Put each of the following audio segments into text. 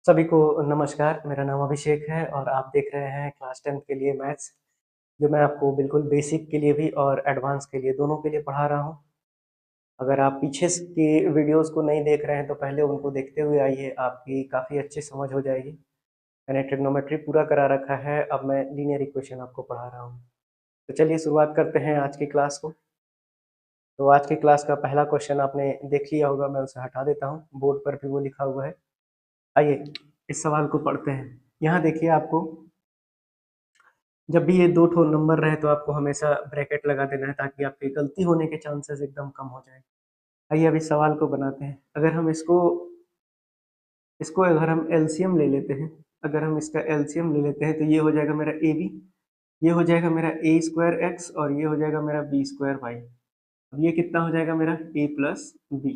सभी को नमस्कार। मेरा नाम अभिषेक है और आप देख रहे हैं क्लास 10th के लिए मैथ्स, जो मैं आपको बिल्कुल बेसिक के लिए भी और एडवांस के लिए दोनों के लिए पढ़ा रहा हूँ। अगर आप पीछे की वीडियोस को नहीं देख रहे हैं तो पहले उनको देखते हुए आइए, आपकी काफ़ी अच्छी समझ हो जाएगी। मैंने ट्रिग्नोमेट्री पूरा करा रखा है, अब मैं लीनियर इक्वेशन आपको पढ़ा रहा हूँ। तो चलिए शुरुआत करते हैं आज की क्लास को। तो आज की क्लास का पहला क्वेश्चन आपने देख लिया होगा, मैं उसे हटा देता हूँ, बोर्ड पर भी वो लिखा हुआ है। आइए इस सवाल को पढ़ते हैं। यहाँ देखिए, आपको जब भी ये दो ठो नंबर रहे तो आपको हमेशा ब्रैकेट लगा देना है, ताकि आपके गलती होने के चांसेस एकदम कम हो जाए। आइए अब इस सवाल को बनाते हैं। अगर हम इसको इसको अगर हम एलसीएम ले लेते हैं, अगर हम इसका एलसीएम ले लेते हैं तो ये हो जाएगा मेरा ए बी, ये हो जाएगा मेरा ए स्क्वायर एक्स और ये हो जाएगा मेरा बी स्क्वायर वाई। अब ये कितना हो जाएगा मेरा ए प्लस बी।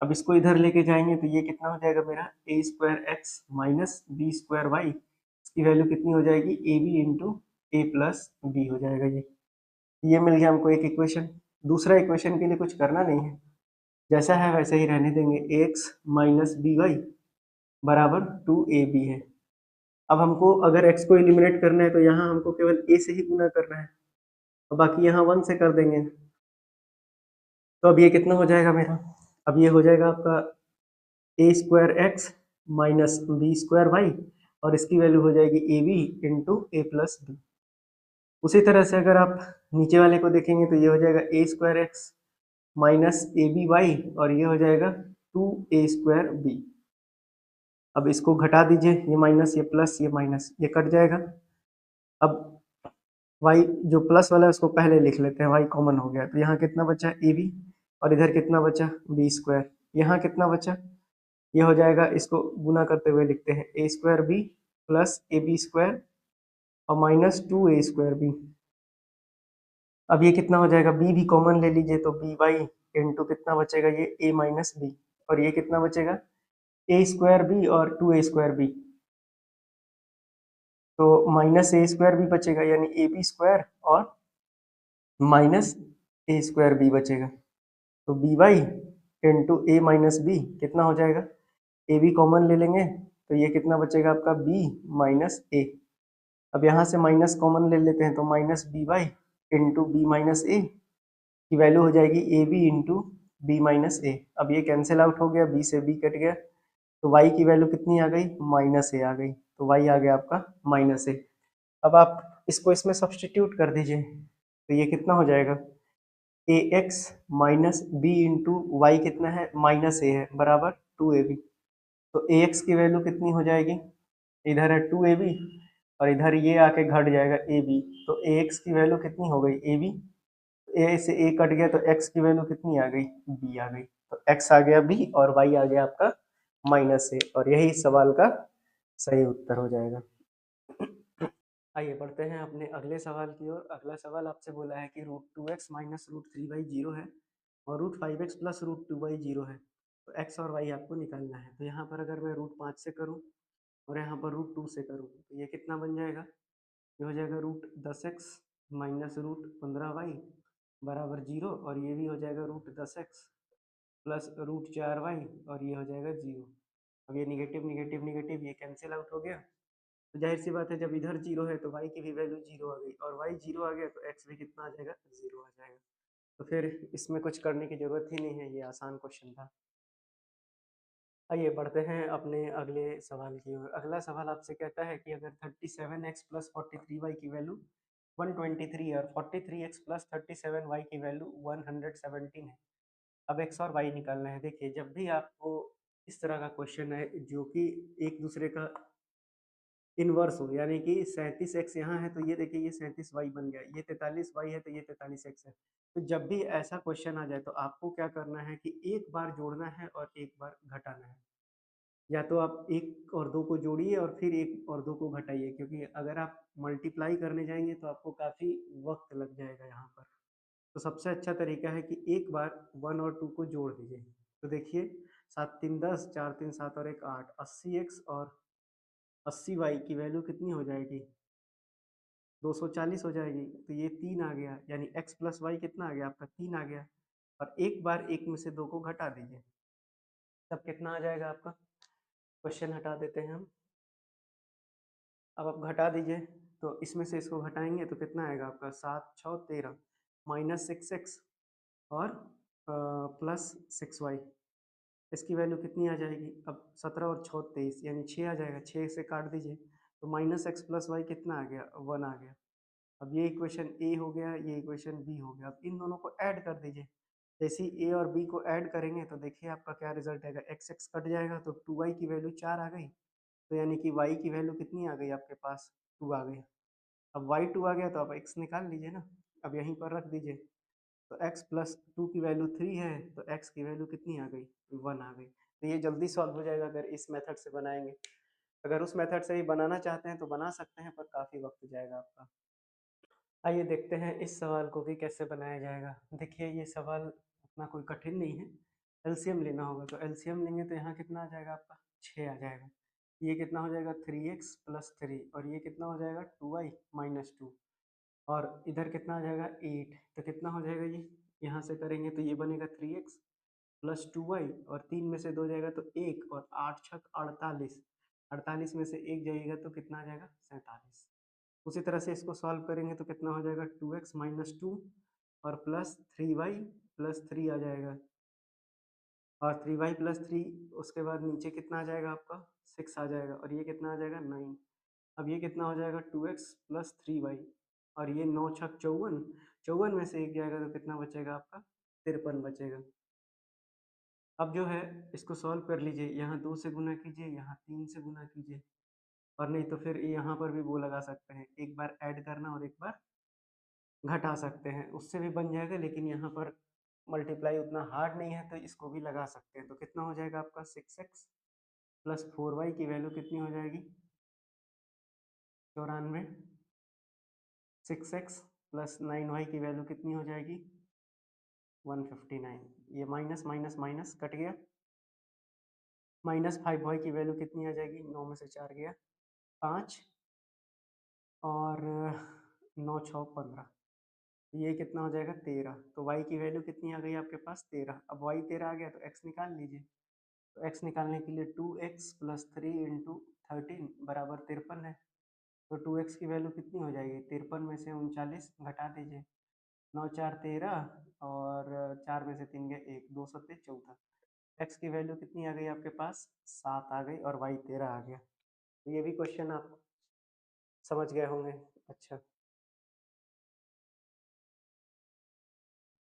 अब इसको इधर लेके जाएंगे तो ये कितना हो जाएगा मेरा a square x minus b square y. इसकी वैल्यू कितनी हो जाएगी a b into a plus b हो जाएगा। ये मिल गया हमको एक इक्वेशन। दूसरा इक्वेशन के लिए कुछ करना नहीं है, जैसा है वैसे ही रहने देंगे। एक्स माइनस बी वाई बराबर टू ए बी है। अब हमको अगर x को एलिमिनेट करना है तो यहाँ हमको केवल a से ही गुना करना है और बाकी यहाँ 1 से कर देंगे। तो अब ये कितना हो जाएगा मेरा, अब ये हो जाएगा आपका a square x minus b square y और इसकी वैल्यू हो जाएगी a b into a plus b. उसी तरह से अगर आप नीचे वाले को देखेंगे तो ये हो जाएगा a square x minus a b y और ये हो जाएगा टू ए स्क्वायर बी। अब इसको घटा दीजिए, ये माइनस ये प्लस ये माइनस ये कट जाएगा। अब y जो प्लस वाला है उसको पहले लिख लेते हैं, y कॉमन हो गया तो यहाँ कितना बचा ए बी और इधर कितना बचा बी स्क्वायर। यहाँ कितना बचा, ये हो जाएगा, इसको गुना करते हुए लिखते हैं a square b plus a b square और minus two a square b. अब ये कितना हो जाएगा, बी भी कॉमन ले लीजिए तो बी वाई इंटू कितना बचेगा ये ए माइनस बी और ये कितना बचेगा ए स्क्वायर बी और टू ए स्क्वायर बी। तो माइनस ए स्क्वायर बी बचेगा, यानी ए बी स्क्वायर और माइनस ए स्क्वायर बी बचेगा। तो बी वाई इंटू ए माइनस बी कितना हो जाएगा, ए बी कॉमन ले लेंगे तो ये कितना बचेगा आपका बी माइनस ए। अब यहाँ से माइनस कॉमन ले लेते हैं तो minus b y into b minus a की वैल्यू हो जाएगी a b into b minus a. अब ये कैंसिल आउट हो गया, बी से बी कट गया तो y की वैल्यू कितनी आ गई, माइनस ए आ गई। तो y आ गया आपका माइनस ए। अब आप इसको इसमें सब्सटीट्यूट कर दीजिए तो ये कितना हो जाएगा a x minus b into y कितना है माइनस ए है बराबर टू ए बी। तो ए एक्स की वैल्यू कितनी हो जाएगी, इधर है टू ए बी और इधर ये आके घट जाएगा ए बी। तो ए एक्स की वैल्यू कितनी हो गई ए बी, ए से ए कट गया तो एक्स की वैल्यू कितनी आ गई बी आ गई। तो एक्स आ गया बी और वाई आ गया आपका माइनस ए और यही इस सवाल का सही उत्तर हो जाएगा। आइए बढ़ते हैं अपने अगले सवाल की ओर। अगला सवाल आपसे बोला है कि root two x minus root three y zero है और root five x plus root two y zero है। तो एक्स और वाई आपको निकालना है। तो यहाँ पर अगर मैं रूट पाँच से करूँ और यहाँ पर रूट टू से करूँ तो ये कितना बन जाएगा, ये हो जाएगा रूट दस एक्स माइनस रूट पंद्रह वाई बराबर जीरो और ये भी हो जाएगा रूट दस एक्स प्लस रूट चार वाई और ये हो जाएगा जीरो। अब ये निगेटिव निगेटिव निगेटिव ये कैंसिल आउट हो गया। तो जाहिर सी बात है, जब इधर जीरो है तो y की भी वैल्यू जीरो आ गई और y जीरो आ गया तो x भी कितना आ जाएगा, जीरो आ जाएगा। तो फिर इसमें कुछ करने की जरूरत ही नहीं है, ये आसान क्वेश्चन था। आइए बढ़ते हैं अपने अगले सवाल की ओर। अगला सवाल आपसे कहता है कि अगर thirty seven x plus forty three y की वैल्यू 123 और forty three x plus thirty seven y की वैल्यू 117 है, अब एक्स और वाई निकालना है। देखिए, जब भी आपको इस तरह का क्वेश्चन है जो कि एक दूसरे का इनवर्स हो, यानी कि 37x यहाँ है तो ये देखिए ये 37y बन गया, ये 43y है तो ये 43x है। तो जब भी ऐसा क्वेश्चन आ जाए तो आपको क्या करना है कि एक बार जोड़ना है और एक बार घटाना है। या तो आप एक और दो को जोड़िए और फिर एक और दो को घटाइए, क्योंकि अगर आप मल्टीप्लाई करने जाएंगे तो आपको काफ़ी वक्त लग जाएगा यहाँ पर। तो सबसे अच्छा तरीका है कि एक बार वन और टू को जोड़ दीजिए। तो देखिए, सात तीन दस, चार तीन सात और एक आठ, 80x और 80y की वैल्यू कितनी हो जाएगी, 240 हो जाएगी। तो ये तीन आ गया, यानी x प्लस वाई कितना आ गया आपका, तीन आ गया। और एक बार एक में से दो को घटा दीजिए, तब कितना आ जाएगा आपका, क्वेश्चन हटा देते हैं हम। अब आप घटा दीजिए, तो इसमें से इसको घटाएंगे तो कितना आएगा आपका 7 6 13 -6x और +6y। इसकी वैल्यू कितनी आ जाएगी? अब 17 और 6 23 यानी 6 आ जाएगा, 6 से काट दीजिए तो -x + y कितना आ गया? 1 आ गया। अब ये इक्वेशन ए हो गया, ये इक्वेशन बी हो गया। अब इन दोनों को ऐड कर दीजिए। जैसे ही ए और बी को ऐड करेंगे तो देखिए आपका क्या रिजल्ट आएगा। एक्स एक्स कट जाएगा तो 2y की वैल्यू 4 आ गई, तो यानी कि y की वैल्यू कितनी आ गई आपके पास? 2 आ गई। अब y 2 आ गया तो अब x निकाल लीजिए ना, अब यहीं पर रख दीजिए। तो x + 2 की वैल्यू 3 है, तो x की वैल्यू कितनी आ गई? 1 आ गई। तो ये जल्दी सॉल्व हो जाएगा अगर इस मेथड से बनाएंगे। अगर उस मेथड से ही बनाना चाहते हैं तो बना सकते हैं, पर काफ़ी वक्त जाएगा आपका। आइए देखते हैं इस सवाल को कि कैसे बनाया जाएगा। देखिए ये सवाल उतना कोई कठिन नहीं है। एलसीएम लेना होगा, तो एलसीएम लेंगे तो यहाँ कितना आ जाएगा आपका? 6 आ जाएगा। ये कितना हो जाएगा? 3x + 3, और ये कितना हो जाएगा? 2y - 2, और इधर कितना आ जाएगा? 8। तो कितना हो जाएगा ये? यहाँ से करेंगे तो ये बनेगा 3x + 2y, और 3 में से 2 जाएगा तो 1, और 8 छक 48, 48 में से 1 जाएगा तो कितना आ जाएगा? 47। उसी तरह से इसको सॉल्व करेंगे तो कितना हो जाएगा? 2x - 2 और +3y + 3 आ जाएगा, और 3y + 3, उसके बाद नीचे कितना आ जाएगा आपका? 6 आ जाएगा, और ये कितना आ जाएगा? 9। अब ये कितना हो जाएगा? 2x + 3y, और ये 9 छक 54, 54 में से 1 जाएगा तो कितना बचेगा आपका? 53 बचेगा। अब जो है इसको सॉल्व कर लीजिए, यहाँ 2 से गुना कीजिए, यहाँ 3 से गुना कीजिए, और नहीं तो फिर यहाँ पर भी वो लगा सकते हैं, एक बार ऐड करना और एक बार घटा सकते हैं, उससे भी बन जाएगा। लेकिन यहाँ पर मल्टीप्लाई उतना हार्ड नहीं है तो इसको भी लगा सकते हैं। तो कितना हो जाएगा आपका? 6x + 4y की वैल्यू कितनी हो जाएगी? 94। 6x + 9y की वैल्यू कितनी हो जाएगी? 159। ये माइनस माइनस माइनस कट गया। -5y की वैल्यू कितनी आ जाएगी? 9 में से 4 गया 5, और 9 6 15, ये कितना हो जाएगा? 13। तो y की वैल्यू कितनी आ गई आपके पास? 13। अब y 13 आ गया तो x निकाल लीजिए। तो x निकालने के लिए 2x + 3 × 13 = 53 है। तो 2x की वैल्यू कितनी हो जाएगी? 53 में से 39 घटा दीजिए, 9 4 13, और 4 में से 3 गए 1, 2 सत्ते 14। x की वैल्यू कितनी आ गई आपके पास? 7 आ गई, और y 13 आ गया। तो ये भी क्वेश्चन आप समझ गए होंगे। अच्छा,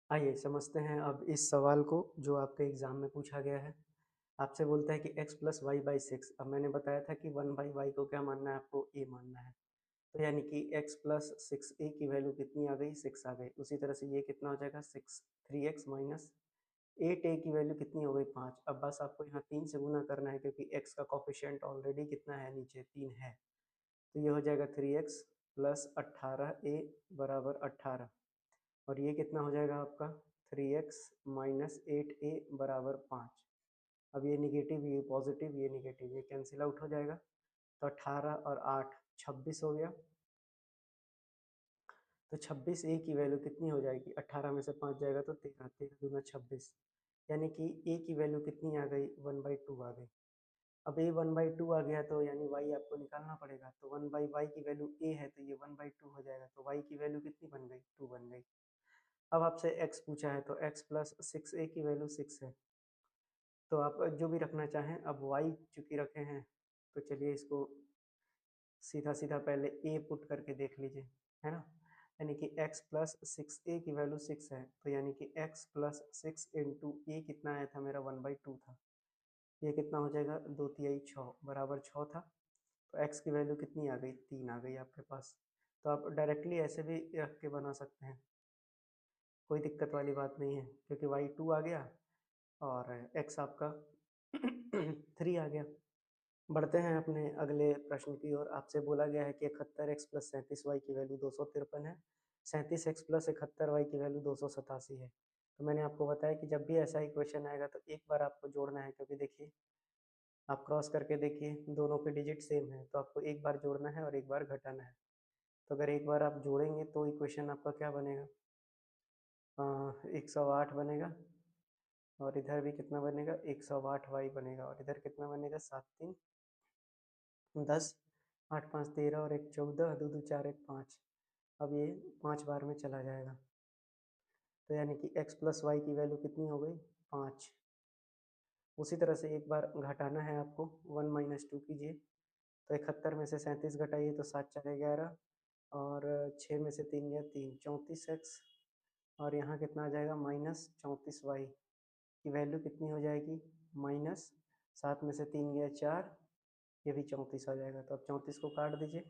आइए समझते हैं अब इस सवाल को जो आपके एग्जाम में पूछा गया है। आपसे बोलता है कि x + y/6। अब मैंने बताया था कि 1/y को क्या मानना है? आपको a मानना है। तो यानी कि x + 6a की वैल्यू कितनी आ गई? 6 आ गई। उसी तरह से ये कितना हो जाएगा? 6 3x - 8a की वैल्यू कितनी हो गई? 5। अब बस आपको यहाँ 3 से गुना करना है, क्योंकि x का कोफिशिएंट ऑलरेडी कितना है? नीचे 3 है। तो ये हो जाएगा 3x + 18a = 18, और ये कितना हो जाएगा आपका? 3x - 8a = 5। अब ये निगेटिव, ये पॉजिटिव, ये निगेटिव, ये कैंसिल आउट हो जाएगा। तो 18 और 8 26 हो गया। तो 26a की वैल्यू कितनी हो जाएगी? 18 में से 5 जाएगा तो 13, 13 दूना 26, यानी कि a की वैल्यू कितनी आ गई? 1/2 आ गई। अब a 1/2 आ गया तो यानी y आपको निकालना पड़ेगा। तो 1/y की वैल्यू a है, तो ये 1/2 हो जाएगा। तो y की वैल्यू कितनी बन गई? 2 बन गई। अब आपसे x पूछा है, तो x + 6a की वैल्यू 6 है। तो आप जो भी रखना चाहें, अब y चूंकि रखे हैं तो चलिए इसको सीधा सीधा पहले a पुट करके देख लीजिए, है ना। यानी कि x + 6a की वैल्यू 6 है, तो यानी कि x + 6 × a कितना आया था? मेरा 1/2 था। ये कितना हो जाएगा? 2 तिहाई 6 बराबर 6 था। तो x की वैल्यू कितनी आ गई? 3 आ गई आपके पास। तो आप डायरेक्टली ऐसे भी रख के बना सकते हैं, कोई दिक्कत वाली बात नहीं है, क्योंकि y 2 आ गया और x आपका 3 आ गया। बढ़ते हैं अपने अगले प्रश्न की ओर। आपसे बोला गया है कि 71x + 37y की वैल्यू 253 है। 37x + 71y की वैल्यू 287 है। तो मैंने आपको बताया कि जब भी ऐसा ही क्वेश्चन आएगा तो एक बार आपको जोड़ना है, क्योंकि देखिए आप क्रॉस करके देखिए दोनों के डिजिट सेम है, तो आपको एक बार जोड़ना है और एक बार घटाना है। तो अगर एक बार आप जोड़ेंगे तो इक्वेशन आपका क्या बनेगा? 108 बनेगा, और इधर भी कितना बनेगा 108y बनेगा, और इधर कितना बनेगा 7 3 10, 8 5 13 और 1 14, 2 2 4 1 5। अब ये 5 बार में चला जाएगा, तो यानी कि x प्लस वाई की वैल्यू कितनी हो गई 5। उसी तरह से एक बार घटाना है आपको, 1 माइनस 2 कीजिए, तो 71 में से 37 घटाइए तो 7 4 11, और 6 में से 3 गया 3, 34x, और यहाँ कितना आ जाएगा -34y की वैल्यू कितनी हो जाएगी माइनस, 7 में से 3 गया 4, ये भी 34 आ जाएगा। तो अब 34 को काट दीजिए,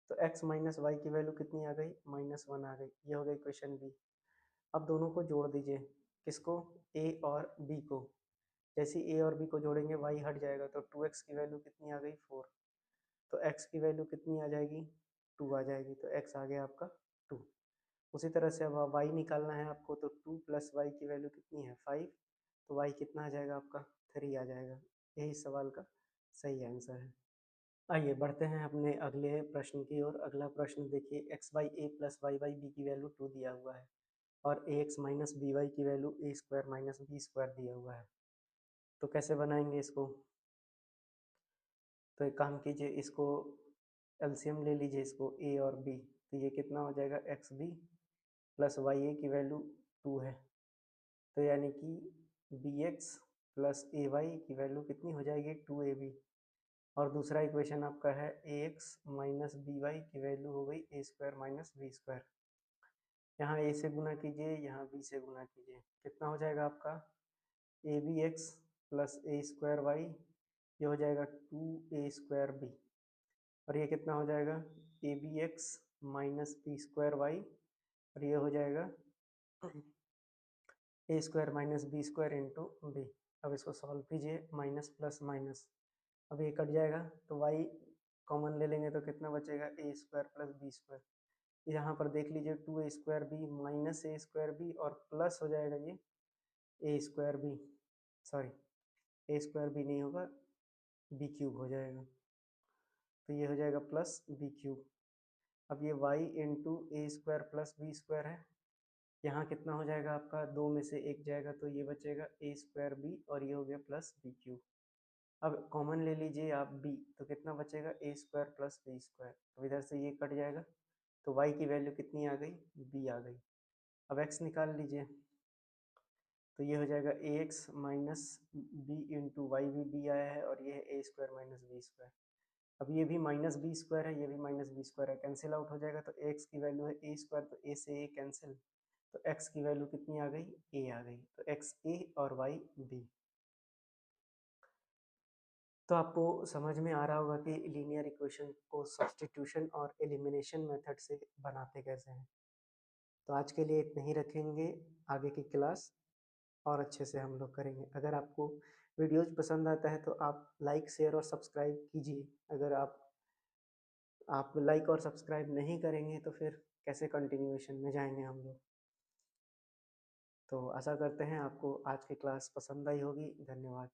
तो x माइनस वाई की वैल्यू कितनी आ गई -1 आ गई। ये हो गई क्वेश्चन बी। अब दोनों को जोड़ दीजिए, किसको a और b को। जैसे a और b को जोड़ेंगे y हट जाएगा, तो 2x की वैल्यू कितनी आ गई 4, तो x की वैल्यू कितनी आ जाएगी 2 आ जाएगी, तो x आ गया आपका 2। उसी तरह से अब y निकालना है आपको, तो 2 प्लस वाई की वैल्यू कितनी है 5, तो y कितना आ जाएगा आपका 3 आ जाएगा। यही सवाल का सही आंसर है। आइए बढ़ते हैं अपने अगले प्रश्न की ओर। अगला प्रश्न देखिए, x by a plus y by b की वैल्यू 2 दिया हुआ है, और a x minus b y की value a square minus b square दिया हुआ है। तो कैसे बनाएंगे इसको? तो एक काम कीजिए, इसको एलसीएम ले लीजिए, इसको ए और बी, तो ये कितना हो जाएगा एक्स बी प्लस वाई ए की वैल्यू 2 है, तो यानी कि बी एक्स प्लस ए वाई की वैल्यू कितनी हो जाएगी 2ab। और दूसरा इक्वेशन आपका है ए एक्स माइनस बी वाई की वैल्यू हो गई ए स्क्वायर माइनस बी स्क्वायर। यहाँ ए से गुना कीजिए, यहाँ बी से गुना कीजिए, कितना हो जाएगा आपका a b x plus a square y, ये हो जाएगा 2a स्क्वायर बी, और ये कितना हो जाएगा a b x minus b square y, और ये हो जाएगा a square minus b square into b. अब इसको सॉल्व कीजिए, माइनस प्लस माइनस, अब ये कट जाएगा, तो y कॉमन ले लेंगे तो कितना बचेगा ए स्क्वायर प्लस बी स्क्वायर। यहाँ पर देख लीजिए 2a स्क्वायर बी माइनस ए स्क्वायर बी, और प्लस हो जाएगा ये ए स्क्वायर बी, सॉरी ए स्क्वायर बी नहीं होगा, बी क्यूब हो जाएगा, तो ये हो जाएगा प्लस बी क्यूब। अब ये y इंटू ए स्क्वायर प्लस बी स्क्वायर है, यहाँ कितना हो जाएगा आपका, 2 में से 1 जाएगा, तो ये बचेगा ए स्क्वायर बी, और ये हो गया प्लस बी क्यूब। अब कॉमन ले लीजिए आप b, तो कितना बचेगा ए स्क्वायर प्लस बी स्क्वायर, तो इधर से ये कट जाएगा, तो y की वैल्यू कितनी आ गई b आ गई। अब x निकाल लीजिए, तो ये हो जाएगा a x minus b into y, भी b आया है, और ये है a square minus b square. अब ये भी माइनस बी स्क्वायर है, ये भी माइनस बी स्क्वायर है, कैंसिल आउट हो जाएगा, तो x की वैल्यू है ए स्क्वायर, तो a से a कैंसिल, तो x की वैल्यू कितनी आ गई a आ गई, तो x a और y b। तो आपको समझ में आ रहा होगा कि लीनियर इक्वेशन को सब्स्टिट्यूशन और एलिमिनेशन मेथड से बनाते कैसे हैं। तो आज के लिए इतना ही रखेंगे, आगे की क्लास और अच्छे से हम लोग करेंगे। अगर आपको वीडियोज पसंद आता है तो आप लाइक शेयर और सब्सक्राइब कीजिए। अगर आप लाइक और सब्सक्राइब नहीं करेंगे तो फिर कैसे कंटिन्यूएशन में जाएंगे हम लोग। तो आशा करते हैं आपको आज की क्लास पसंद आई होगी। धन्यवाद।